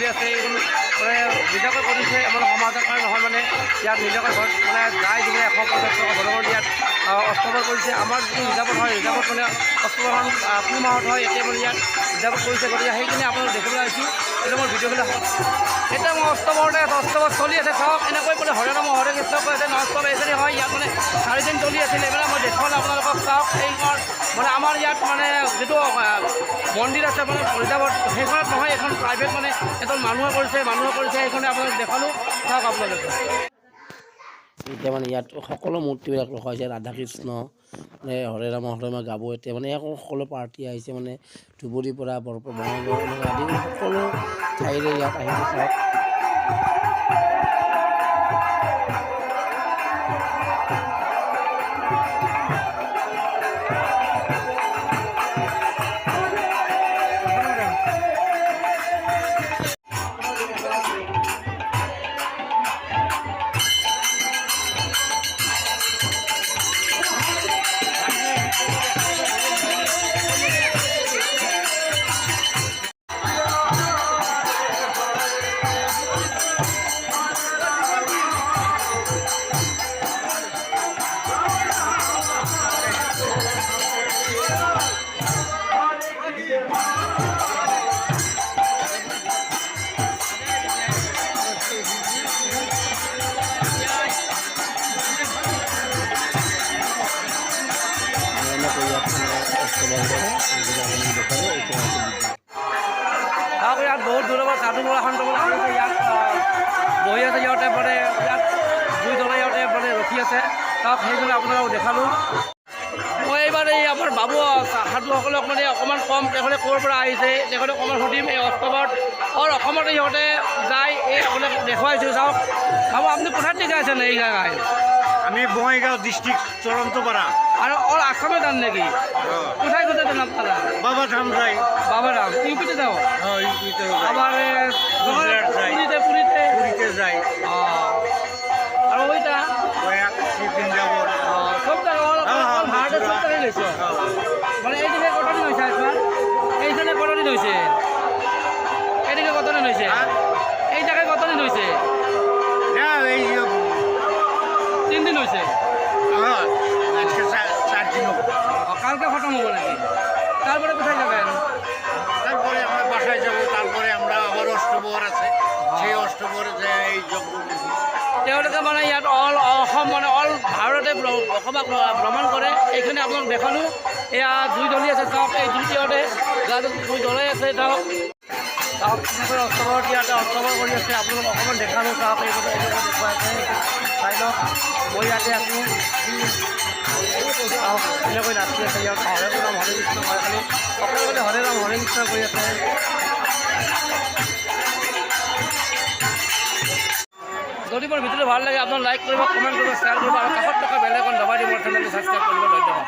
চলি আছে এইবোৰ মানে নিজাকৈ কৰিছে মানে সমাজৰ কাৰণে নহয় মানে ইয়াত নিজাকৈ ঘৰত মানে যাই দিলে 150 টকা ভৰণৰ ইয়াত অস্তৱৰ কৰিছে আমাৰ যিটো ৰিজাৰ্ভত হয় ৰিজাৰ্ভত মানে অস্তৱখন পুহ মাহত হয় এতিয়া মানে ইয়াত ৰিজাৰ্ভত কৰিছে গতিকে সেইখিনি আপোনালোক দেখিবলৈ আহিছোঁ এইটো মোৰ ভিডিঅ'বিলাক এতিয়া মই অস্তৱত চলি আছে চাওক এনেকৈ মানে হৰে নাম হৰে কৃষ্ণ কৈ আছে নষ্টৱ এইখিনি হয় ইয়াত মানে 4 দিন চলি আছিল এইবিলাক মই দেখুৱালোঁ আপোনালোকক চাওক এইখন মানে আমাৰ ইয়াত মানে যিটো মন্দিৰ আছে মানে ৰিজাৰ্ভত সেইখনত নহয় এখন প্ৰাইভেট মানে এজন মানুহে কৰিছে সেইখনে আপোনালোক দেখালোঁ চাওক আপোনালোকে এতিয়া মানে ইয়াত সকলো মূৰ্তিবিলাক ৰখা হৈছে ৰাধা কৃষ্ণ মানে হৰে ৰাম গাব এতিয়া মানে সকলো পাৰ্টি আহিছে মানে ধুবুৰীৰ পৰা বঙাইগাঁও আদি সকলো ঠাইৰে ইয়াত আহিছে চাওক ইয়াত বহুত দূৰৰ পৰা সাধু বৰা সন্তবোৰ আহিছে ইয়াত বহি আছে সিহঁতে মানে ইয়াত দুই দলে সিহঁতে মানে ৰখি আছে তাক সেইজনে আপোনালোকক দেখালোঁ মই এইবাৰ এই আমাৰ বাবু সাধুসকলক মানে অকণমান কম তেখেতে ক'ৰ পৰা আহিছে তেখেতে অকণমান সুধিম এই অস্তৱত অসমতে সিহঁতে যায় এই আপোনাক দেখুৱাইছোঁ চাওক বাবু আপুনি কোথাত দিকে আছে নে এই জায়গায় আমি বঙাইগাঁও ডিস্ট্রিক্ট চরন্তপাড়া আর অল আসামে যান নাকি কোথায় কোথায় যান আপনারা বাবাধাম যাই বাবারাম ইউপিতে যাও ইউপিতে আবার গুজরাট যাই পুরীতে পুরীতে যাই আর ওইটা ওই একদিন যাব সব জায়গায় ভাড়াটা সব জায়গায় গেছো মানে এইদিকে কতদিন হয়েছে আপনার এইখানে কতদিন হয়েছে এইদিকে কতদিন হয়েছে এই জায়গায় কতদিন হয়েছে না এই 3 দিন হয়েছে আজকে 4 দিন কালকে খতম হবো নাকি তারপরে কোথায় যাবেন তারপরে আমরা বাসায় যাব তারপরে আমরা আবার অষ্টপ্রহর আছে সেই অষ্টপ্রহরে যে এই যজ্ঞ তেওঁলোকে মানে ইয়াত অসম মানে অল ভাৰতে অসমক ভ্ৰমণ কৰে এইখিনি আপোনাক দেখালোঁ এয়া দুই দলি আছে চাওক এই দ্বিতীয়তে দুই দলেই আছে চাওক চাওক এনেকৈ অষ্টমৰ ইয়াতে অষ্টমৰ কৰি আছে আপোনালোক অকণমান দেখালোঁ চাওক এইবোৰ দেখুৱাই আছে চাই লওক মই ইয়াতে আছোঁ চাওক এনেকৈ নাচি আছে ইয়াত হৰে ৰাম হৰে কৃষ্ণ কৰে খালি সকলোতে হৰে ৰাম হৰে কৃষ্ণ কৰি আছে যদি মোৰ ভিডিঅ'টো ভাল লাগে আপোনাক লাইক কৰিব কমেণ্ট কৰিব শ্বেয়াৰ কৰিব আৰু কাষত থকা বেল আইকন দবাই দিব চেনেলটো ছাবস্ক্ৰাইব কৰিব ধন্যবাদ।